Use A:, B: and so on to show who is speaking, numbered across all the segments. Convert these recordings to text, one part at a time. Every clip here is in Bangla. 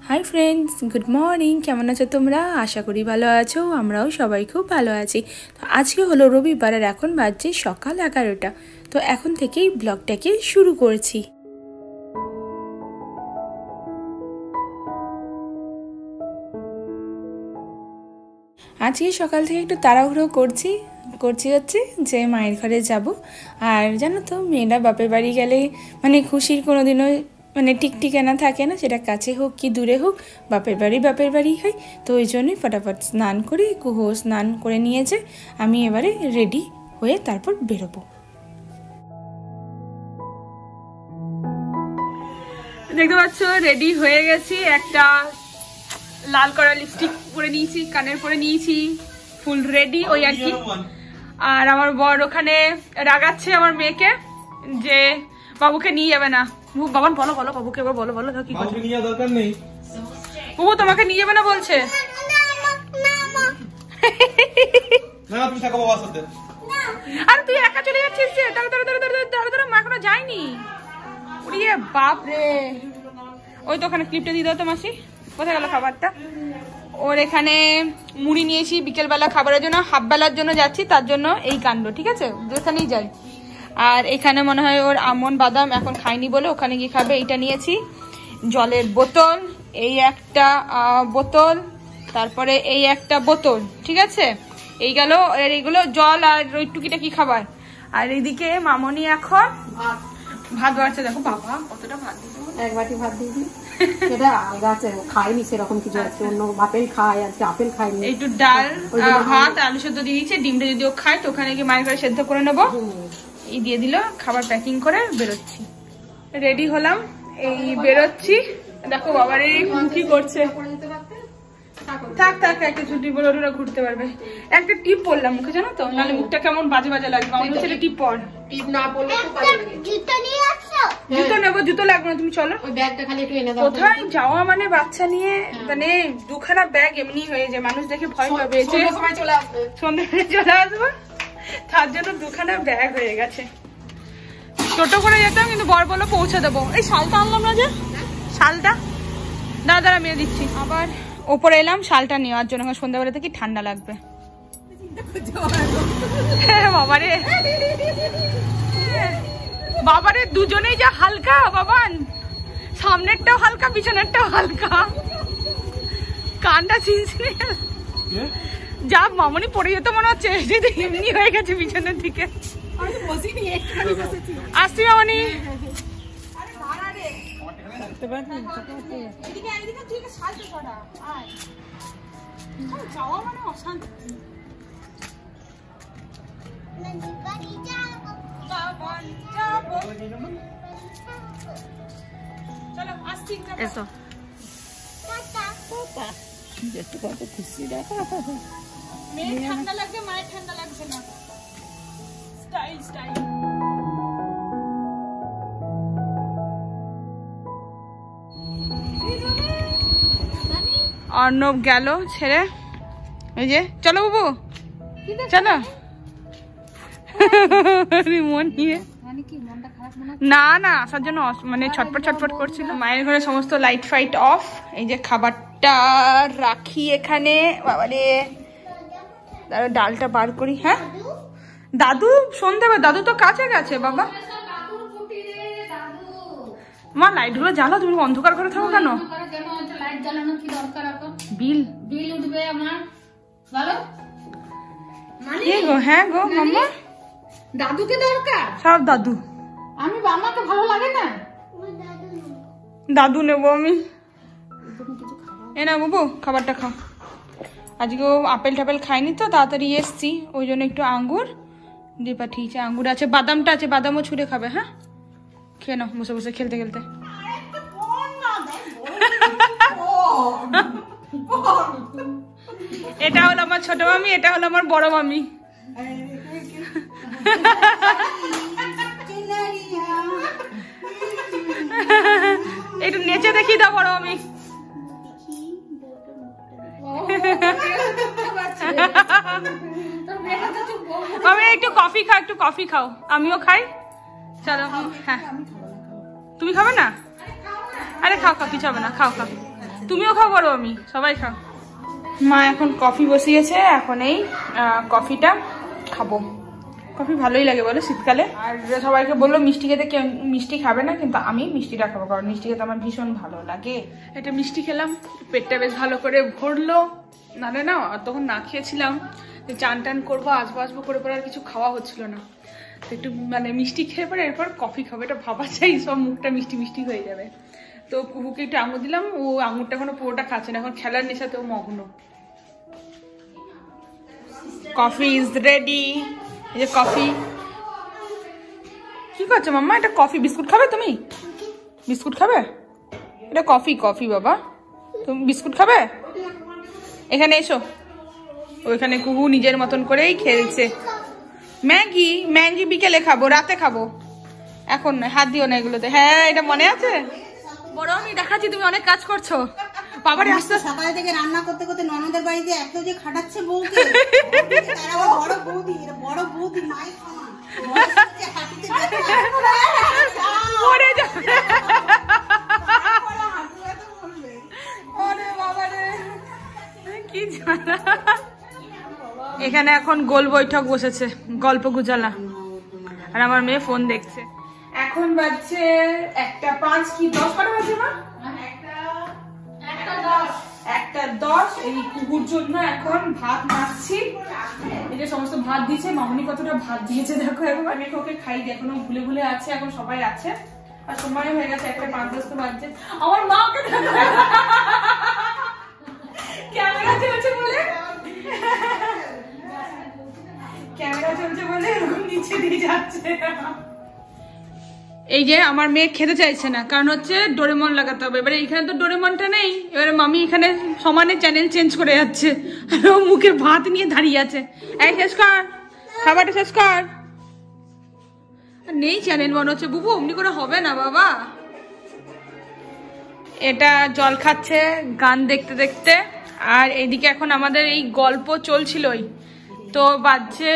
A: Hi friends, good morning. কেমন আছো তোমরা? আশা করি ভালো আছো। আমরাও সবাই খুব ভালো আছি। তো আজকে হলো রবিবার আর এখন বাজছে সকাল 11টা। তো এখন থেকেই ব্লগটাকে শুরু করছি। আজকে সকাল থেকে একটু তাড়াহুড়ো করছি হচ্ছে যে মায়ের ঘরে যাব। আর জানো তো, মেয়েরা বাপের বাড়ি গেলে মানে খুশির কোনো দিনও মানে ঠিকানা থাকে না, সেটা কাছে হোক কি দূরে হোক, বাপের বাড়ি হয়। তো ওই জন্যই ফটাফট স্নান করে কুহু স্নান করে নিয়েছে। আমি এবারে রেডি হয়ে তারপর বেরোবো। দেখতে পাচ্ছ রেডি হয়ে গেছি। একটা লাল করা লিপস্টিক পরে নিয়েছি, কানের পরে নিয়েছি, ফুল রেডি ওই আর কি। আর আমার বর ওখানে রাগাচ্ছে আমার মেয়েকে যে বাবুকে নিয়ে যাবে না। বাবান বলো বাবুকে এবার বলো কি করছে। নিয়ে যাওয়ার দরকার নেই বাবু, তোমাকে নিয়ে যাবে না বলছে। না তুমি থাকো বাবার সাথে। আরে তুই একা চলে যাচ্ছিস যে? দাঁড়া মা এখনো যায়নি। ওরে বাপ রে, ওই তো ওখানে ক্লিপটা দিয়ে দাও তো মাসি। কোথায় গেল খাবারটা? ওর এখানে মুড়ি নিয়েছি বিকেলবেলা খাবারের জন্য, হাফ বেলার জন্য যাচ্ছি, তার জন্য এই কাণ্ড। ঠিক আছে, যেখানেই যাই। আর এখানে মনে হয় ওর আমন্ড বাদাম এখন খাইনি বলে ওখানে গিয়ে খাবে। এইটা নিয়েছি, জলের বোতল, এই একটা বোতল, তারপরে এই একটা বোতল। ঠিক আছে, এই গেল। এইগুলো জল আর ওই টুকিটাকি খাবার। আর এইদিকে মামনি এখন ভাত বাড়ছে। দেখো বাবা কতটা ভাত দিল,
B: এক বাটি ভাত দিয়েছি। সেটা আলাদা আছে, খাইনি সেরকম কিছু। আছে অন্য আপেল খায়, আজকে আপেল খাইনি।
A: একটু ডাল ভাত আলু সেদ্ধ দিয়ে দিচ্ছে। ডিমটা যদি ও খায় তো ওখানে গিয়ে মায়ের ঘরে সেদ্ধ করে নেবো। এই দিয়ে দিল, খাবার প্যাকিং করে বেরোচ্ছি। রেডি হলাম, এই বেরোচ্ছি। দেখো বাবার এই কি করছে। থাক একটা ছুটি বলে ওরা ঘুরতে পারবে। একটা টিপ পরলাম মুখে, জানো তো, নাহলে মুখটা কেমন বাজে লাগবে। অন্য ছেলে টিপ পর, টিপ না পরলে খুব বাজে লাগে। জুতো নিয়ে আসছো? জুতো নেবো, জুতো লাগবে না, তুমি চলো। ওই ব্যাগটা খালি একটু এনে দাও। কোথায় যাওয়া মানে বাচ্চা নিয়ে, মানে দুখানা ব্যাগ এমনি হয়ে যায়, মানুষ দেখে ভয় পাবে। সন্ধ্যায় চলে আসবো, তার জন্য দুখানা ব্যাগ হয়ে গেছে। টোটো করে যেতাম, কিন্তু বর বললো পৌঁছে দেবো। এই শালটা আনলাম না যে, শালটা দাঁড়া মেয়ে দিচ্ছি। আবার ওপরে এলাম শালটা নেওয়ার জন্য, সন্ধ্যাবেলা থেকে ঠান্ডা লাগবে। বাবারে দুজনেই যা হালকা বাবান, সামনেরটাও হালকা পিছনেরটাও হালকা। কানটা ছিনছিনে যা মামনি পড়ে যেত মনে হচ্ছে, এমনি হয়ে গেছে পিছনের দিকে। আসছি মামনি। যাওয়া মানে অশান্তি। চলো আসছি, এসো। মেয়ের ঠান্ডা লাগবে, মায়ের ঠান্ডা লাগছে না। স্টাইল অর্ণব গেল ছেড়ে। এই যে চলো বাবু, চলো। মন নিয়ে না আসার জন্য মানে ছটপট করছিল। মায়ের ঘরে সমস্ত লাইট ফাইট অফ। এই যে খাবারটা রাখি এখানে। বাবারে ডালটা বার করি। হ্যাঁ দাদু সন্ধ্যেবেলা, দাদু তো কাছে গেছে বাবা। মা লাইট গুলো জ্বালা, তুমি অন্ধকার ঘরে থাকো কেন? বিল উঠবে আমার। হ্যাঁ গো মাম্মা, দাদুকে দরকার সব। দাদু আমি, আমাকে ভালো লাগে না। দাদু নেবো আমি। এ না বাবু, খাবারটা খাও। আজকে আপেল টাপেল খাইনি তো, তাড়াতাড়ি এসছি, ওই জন্য একটু আঙ্গুর দিয়ে পাঠিয়েছে। আঙ্গুর আছে, বাদামটা আছে, বাদামও ছুঁড়ে খাবে। হ্যাঁ খেয়ে নাও বসে বসে খেলতে। এটা হলো আমার ছোট মামি, এটা হলো আমার বড় মামি। একটু নেচে দেখি দাও বড় মামি। আমি একটু কফি খাও, আমিও খাই। চলো। হ্যাঁ তুমি খাবে না? আরে খাও খাও, কিছু হবে না, খাও খাও। তুমিও খাও বড় আমি সবাই খাও। মা এখন কফি বসিয়েছে, এখন এই কফিটা খাবো। কফি ভালোই লাগে বলো শীতকালে। আর সবাইকে বললো মিষ্টি খেতে, কেউ মিষ্টি খাবে না, কিন্তু আমি মিষ্টিটা খাবো, কারণ মিষ্টি খেতে আমার ভীষণ ভালো লাগে। এটা মিষ্টি খেলাম, পেটটা বেশ ভালো করে ভরলো। নাহলে না তখন না খেয়েছিলাম, চান টান করবো আসবো আসবো করে পরে আর কিছু খাওয়া হচ্ছিল না। একটু মানে মিষ্টি খেয়ে পরে এরপর কফি খাবো, এটা ভাবা চাই, সব মুখটা মিষ্টি মিষ্টি হয়ে যাবে। তো কুকুকে একটু আঙুর দিলাম, ও আঙুরটা এখনো পুরোটা খাচ্ছে না, এখন খেলার নেশাতেও মগ্ন। Coffee is ready. এই যে কফি। কি করছো মাম্মা? এটা কফি। বিস্কুট খাবে তুমি? বিস্কুট খাবে? এটা কফি, কফি বাবা। তুমি বিস্কুট খাবে? এখানে এসো। ওইখানে কুহু নিজের মতন করেই খেলছে। ম্যাগি, ম্যাগি বিকেলে খাবো, রাতে খাবো, এখন নয়। হাত দিও না এগুলোতে। হ্যাঁ, এটা মনে আছে? বড় আমি দেখাচ্ছি, তুমি অনেক কাজ করছো। বাবারে আস্তে
C: সকাল থেকে রান্না করতে করতে ননদের বাড়িতে এত যে খাটাচ্ছে বউকে, বড় বৌদি, এটা বড় বৌদি মাই খাওয়া
A: পড়ে যাবে। কি জানা। এখানে এখন গোল বৈঠক বসেছে, গল্প গুজালা, আর আমার মেয়ে ফোন দেখছে। এখন বাজছে 1:05 কি 10 কটা বাজে না? 1:10। এই কুকুর জন্য এখন ভাত মাখছি। এই যে সমস্ত ভাত দিয়েছে, মামনি কতটা ভাত দিয়েছে দেখো একবার। আমি ওকে খাই দিই, এখনো ভুলে ভুলে আছে, এখন সবাই আছে আর সময় হয়ে গেছে 1:05 তো বাজছে। আমার মাকে ক্যামেরা চলছে বলে, ক্যামেরা চলছে বলে নিচে দিয়ে যাচ্ছে। এই যে আমার মেয়ে খেতে চাইছে না, কারণ হচ্ছে ডোরেমন লাগাতে হবে। এবারে এখানে তো ডোরেমনটা নেই, এবারে মামি এখানে সমানে চ্যানেল চেঞ্জ করে যাচ্ছে, আর ও মুখে ভাত নিয়ে দাঁড়িয়ে আছে। এই শেষ কর, খাবারটা শেষ কর। নেই চ্যানেল মনে হচ্ছে। বুবু অমনি করে হবে না বাবা। এটা জল খাচ্ছে গান দেখতে দেখতে। আর এইদিকে এখন আমাদের এই গল্প চলছিলই। তো বাজছে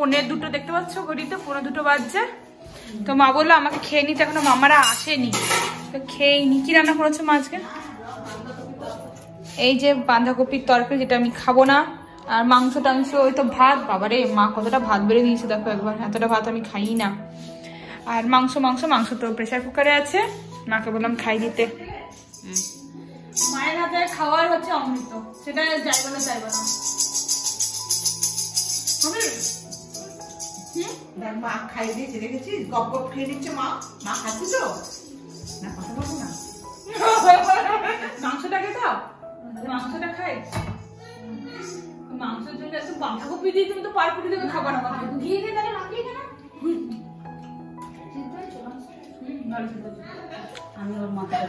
A: 1:45, দেখতে পাচ্ছ ঘড়িতে 1:45 বাজছে। তো মা বললো আমাকে খেয়ে নিতে, এখনো মামারা আসেনি, তো খেয়েই নি। কি রান্না করেছো মা আজকে? এই যে বাঁধাকপির তরকারি, যেটা আমি খাবো না, আর মাংস টাংস, ওই তো ভাত। বাবারে মা কতটা ভাত বেড়ে দিয়েছে দেখো একবার, এতটা ভাত আমি খাই না। আর মাংস মাংস মাংস তো প্রেসার কুকারে আছে, মাকে বললাম খাই দিতে। মায়ের হাতে খাওয়ার হচ্ছে অমৃত, সেটা যাইবে না চাইবে না।
C: মা খাইয়ে দিয়েছে, দেখেছিস? গপ গপ খেয়ে নিচ্ছে মা। মা খাচ্ছি তো না, কথা বলবো না।
A: মাংসটাকে দাও, মাংসটা খাই। মাংসের জন্য একটু বাঁধাকপি দিয়ে তুমি তো পারপুরি দেবে খাবার আমাকে দিয়ে দিয়ে, তাহলে মাখিয়ে কেন?
C: আমি ওর মাথাটা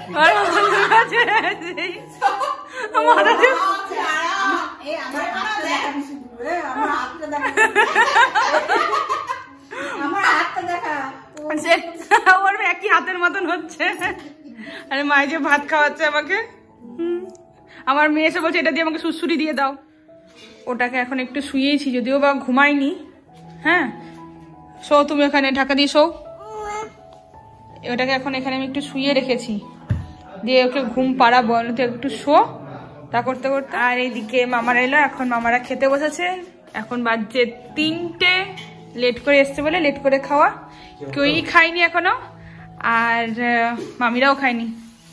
A: ওর একই হাতের মতন হচ্ছে। আরে মায়ের যে ভাত খাওয়াচ্ছে আমাকে, আমার মেয়ে এসে বলছে এটা দিয়ে আমাকে সুড়সুড়ি দিয়ে দাও। ওটাকে এখন একটু শুয়েছি, যদিও বা ঘুমাইনি। হ্যাঁ শো, তুমি ওখানে ঢাকা দিয়ে শো। ওটাকে এখন এখানে আমি একটু শুয়ে রেখেছি, দিয়ে ওকে ঘুম পাড়াবো, তো একটু শো তা করতে করতে। আর এইদিকে মামারা এলো, এখন মামারা খেতে বসেছে। এখন বাজছে 3টে, লেট করে এসছে বলে লেট করে খাওয়া। কেউই খায়নি এখনো, আর মামিরাও খায়নি।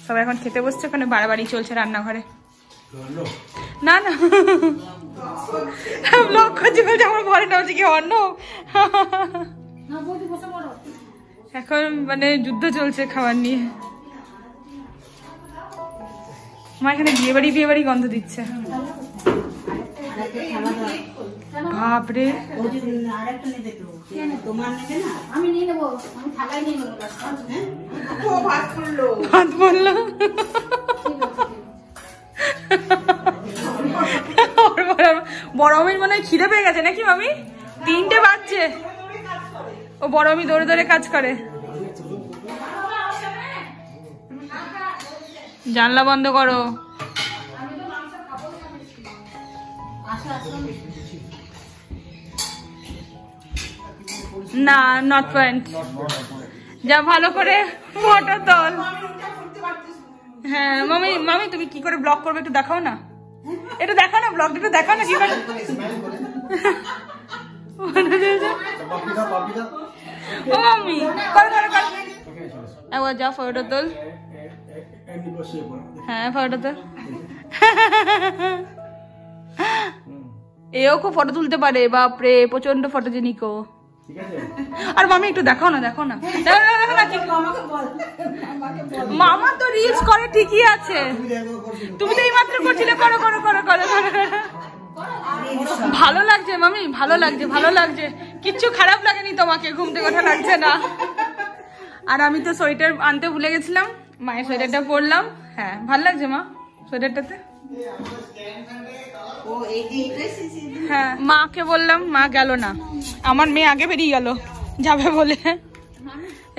A: সবাই এখন খেতে বসছে, ওখানে বাড়াবাড়ি চলছে রান্নাঘরে। না না ব্লগ করছি বলছে, আমার ঘরে না হচ্ছে কি অন্য। এখন মানে যুদ্ধ চলছে খাবার নিয়ে। মা এখানে বিয়ে বাড়ি গন্ধ দিচ্ছে। বাপরে,
B: আমি নিয়ে নেবো, আমি থালায় নিয়ে নেবো।
C: ভাত করলো,
A: ভাত বললো। বড় মামির মনে হয় খিদে পেয়ে গেছে নাকি মামি? 3টে বাজছে, ও বড় মামি দৌড়ে দৌড়ে কাজ করে। জানলা বন্ধ করো। না, নর্থ পয়েন্ট। যা ভালো করে ফটো তোল। হ্যাঁ মামি মামি তুমি কি করে ব্লগ করবে একটু দেখাও না, একটু দেখাও না, ব্লগ একটু দেখাও না কি করে। ও মামি কর কর কর, একবার যা ফটো তোল। হ্যাঁ ফটো তোল। এও খুব ফটো তুলতে পারে, বাপরে প্রচন্ড ফটোজেনিক ও। আর মামি একটু দেখাও না, দেখো না, মামা তো রিলস করে ঠিকই আছে, তুমি তো এইমাত্র করছিলে, করো করো করো করো। ভালো লাগছে মামি, ভালো লাগছে, ভালো লাগছে, কিচ্ছু খারাপ লাগেনি তোমাকে, ঘুম থেকে ওঠা লাগছে না। আর আমি তো সোয়েটার আনতে ভুলে গেছিলাম, মায়ের সোয়েটারটা পরলাম। হ্যাঁ ভালো লাগছে মা সোয়েটারটাতে। হ্যাঁ মাকে বললাম, মা গেল না, আমার মেয়ে আগে বেরিয়ে গেল যাবে বলে।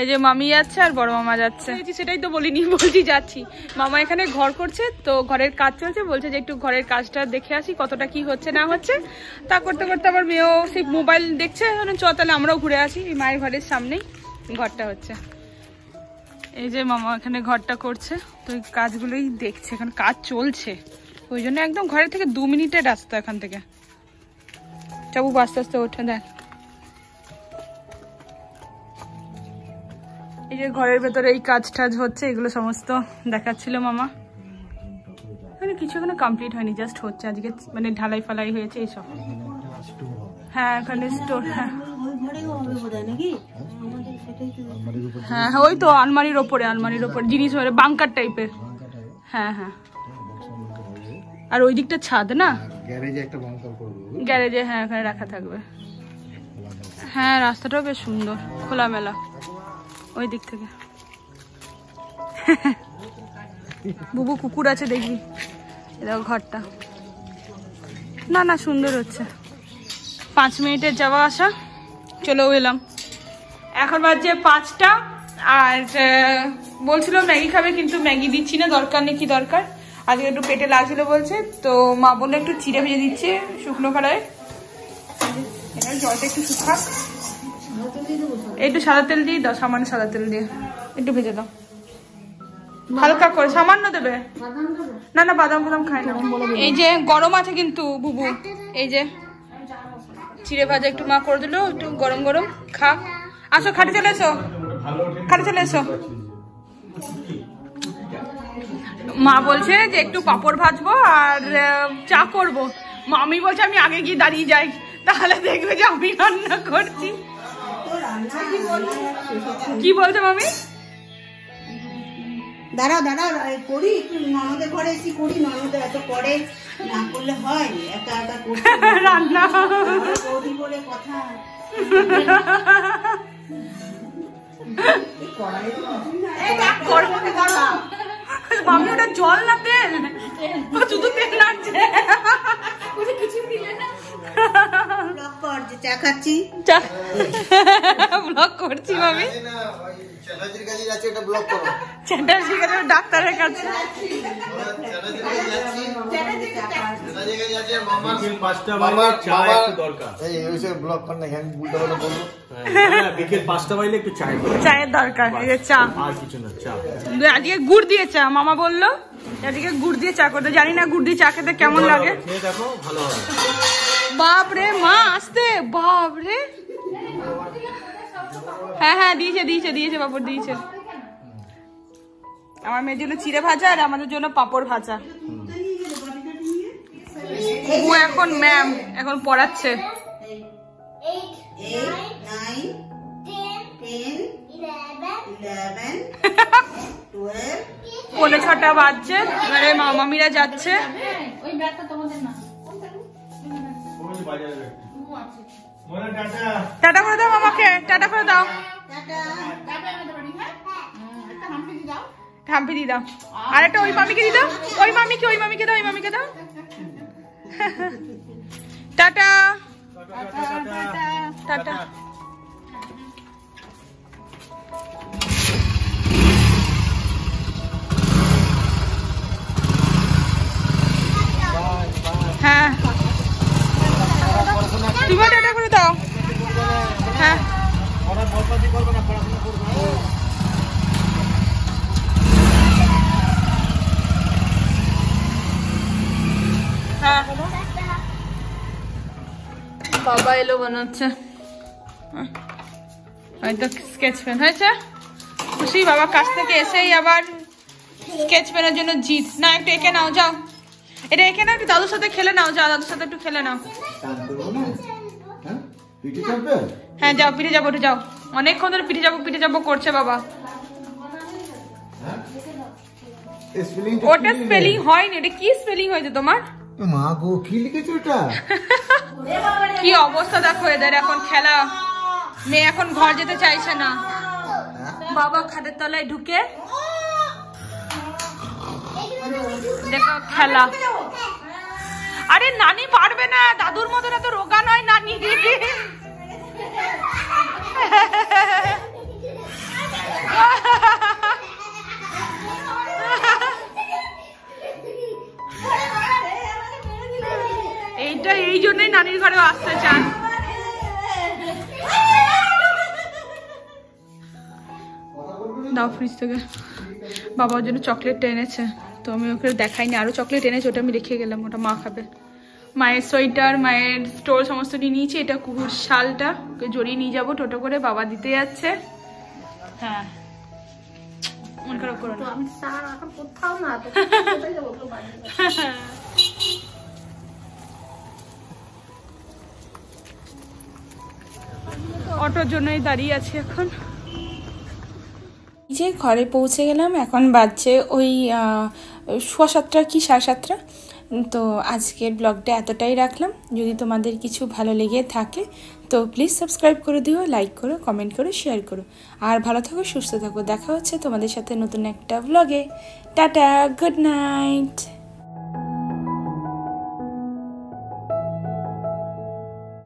A: এই যে মামি যাচ্ছে আর বড় মামা যাচ্ছে, সেটাই তো বলিনি, বলছি যাচ্ছি। মামা এখানে ঘর করছে, তো ঘরের কাজ চলছে, বলছে যে একটু ঘরের কাজটা দেখে আসি কতটা কি হচ্ছে না হচ্ছে। তা করতে করতে আমার মেয়েও সেই মোবাইল দেখছে, চ তাহলে আমরাও ঘুরে আসি। মায়ের ঘরের সামনেই ঘরটা হচ্ছে। এই যে মামা এখানে ঘরটা করছে, তো এই কাজগুলোই দেখছে, এখন কাজ চলছে, ওই জন্য একদম ঘরের থেকে 2 মিনিটের রাস্তা এখান থেকে। চাবু আস্তে আস্তে ওঠে দেখ। এই যে ঘরের ভেতরে এই কাজ টাজ হচ্ছে, এগুলো সমস্ত দেখাচ্ছিল মামা। মানে কিছু এখনো কমপ্লিট হয়নি, জাস্ট হচ্ছে আজকে, মানে ঢালাই ফালাই হয়েছে এইসব। হ্যাঁ এখানে স্টোর, হ্যাঁ হ্যাঁ ওই তো আলমারির ওপরে, আলমারির ওপরে জিনিস মানে বাংকার টাইপের। হ্যাঁ হ্যাঁ, আর ওই দিকটা ছাদ না, গ্যারেজে, হ্যাঁ এখানে রাখা থাকবে। হ্যাঁ রাস্তাটাও বেশ সুন্দর, খোলামেলা ওই দিক থেকে। বুবু কুকুর আছে দেখবি, দেখো ঘরটা, না না সুন্দর হচ্ছে। 5 মিনিটের যাওয়া আসা, চলেও এলাম। এখন বাজছে 5টা, আর বলছিল ম্যাগি খাবে, কিন্তু ম্যাগি দিচ্ছি না, দরকার নেই, কি দরকার, আজকে একটু পেটে লাগছিল বলছে, তো মা বললো একটু চিড়ে ভেজে দিচ্ছে শুকনো কড়াইয়ে। এবার জলটা একটু শুকাক, একটু সাদা তেল দিয়ে দাও, সামান্য সাদা তেল দিয়ে একটু ভেজে দাও, হালকা করে, সামান্য দেবে। না না বাদাম ফাদাম খাই না। এই যে গরম আছে কিন্তু বুবু, এই যে চিড়ে ভাজা একটু মা করে দিল, একটু গরম গরম খা। আসো খাটে চলে এসো, খাটে চলে এসো। মা বলছে যে একটু পাপড় ভাজবো আর চা করবো। মামি বলছে আমি আগে গিয়ে দাঁড়িয়ে যাই, তাহলে দেখবে যে আমি রান্না করছি। কি বলছো মামি?
C: দাঁড়াও দাঁড়াও করি, একটু ননদের ঘরে এসে করি, ননদের এত করে না করলে হয়, একা একা করতে
A: রান্না
C: করি বলে কথা।
A: মামি ওটা জল না তেল, শুধু তেল লাগছে, কিছু দিলে না।
C: ব্লগ কর যে চা খাচ্ছি,
A: ব্লগ করছি মামি,
D: চ্যাটার্জির কাছে যাচ্ছে, এটা ব্লক করো।
A: চ্যাটার্জির কাছে, ডাক্তারের কাছে। চায়ের দরকার, চা আজকে গুড় দিয়ে চা, মামা বললো আজকে গুড় দিয়ে চা করতে, জানি না গুড় দিয়ে চা খেতে কেমন লাগে। বাপরে মা আসতে, বাপরে। হ্যাঁ হ্যাঁ দিয়েছে দিয়েছে দিয়েছে, পাপড় দিয়েছে। আমার মেয়ের জন্য চিড়ে ভাজা আর আমাদের জন্য পাপড় ভাজা। ও এখন ম্যাম এখন পড়াচ্ছে। 5:45 বাজছে, এবারে মামিরা যাচ্ছে। টাটা করে দাও মামাকে, টাটা করে দাও, হাম্পি দিয়ে দাও, আর একটা ওই মামিকে দিয়ে দাও, ওই মামিকে ওই মামিকে দাও, ওই মামিকে দাও। Tata tata. হ্যাঁ তুমি টাটা করে দাও। হ্যাঁ বাবা এলো মনে হচ্ছে। হয়তো স্কেচ পেন হয়েছে। খুশি বাবা কাছ থেকে এসেই আবার স্কেচ পেনের জন্য জিদ। না একটু এঁকে নাও, যাও এটা এঁকে নাও, একটু দাদুর সাথে খেলে নাও, যাও দাদুর সাথে একটু খেলে নাও। হ্যাঁ যাও পিঠে যাবো, একটু যাও, অনেকক্ষণ ধরে পিঠে যাবো করছে বাবা। ওটা স্পেলিং হয়নি, এটা কি স্পেলিং হয়েছে তোমার?
D: মা গো কি লিখেছো এটা?
A: কি অবস্থা দেখো এদের, এখন খেলা। মেয়ে এখন ঘর যেতে চাইছে না, বাবা খাটের তলায় ঢুকে দেখো খেলা। আরে নানি পারবে না, দাদুর মতন এত রোগা নয় নানি। এইটা এই জন্যই নানির ঘরেও আসতে চান। দাও ফ্রিজ থেকে, বাবার জন্য চকলেট এনেছে, তো আমি ওকে দেখাইনি, আরো চকলেট এনেছে, ওটা আমি রেখে গেলাম, ওটা মা খাবে। মায়ের সোয়েটার, মায়ের স্টোল সমস্ত নিয়ে নিয়েছি। এটা কুকুর শালটা ওকে জড়িয়ে নিয়ে যাবো টোটো করে, বাবা দিতে যাচ্ছে। হ্যাঁ মন খারাপ করো না,
B: আমি স্যার এখন কোথাও না তো কোথায় যাবো তো বাড়ি।
A: অটোর জন্যই দাঁড়িয়ে আছি এখন। যে ঘরে পৌঁছে গেলাম, এখন বাজছে ওই 7:15 কি 7:30। তো আজকের ব্লগটা এতটাই রাখলাম। যদি তোমাদের কিছু ভালো লেগে থাকে তো প্লিজ সাবস্ক্রাইব করে দিও, লাইক করো, কমেন্ট করো, শেয়ার করো। আর ভালো থাকো, সুস্থ থাকো। দেখা হচ্ছে তোমাদের সাথে নতুন একটা ব্লগে। Tata, good night.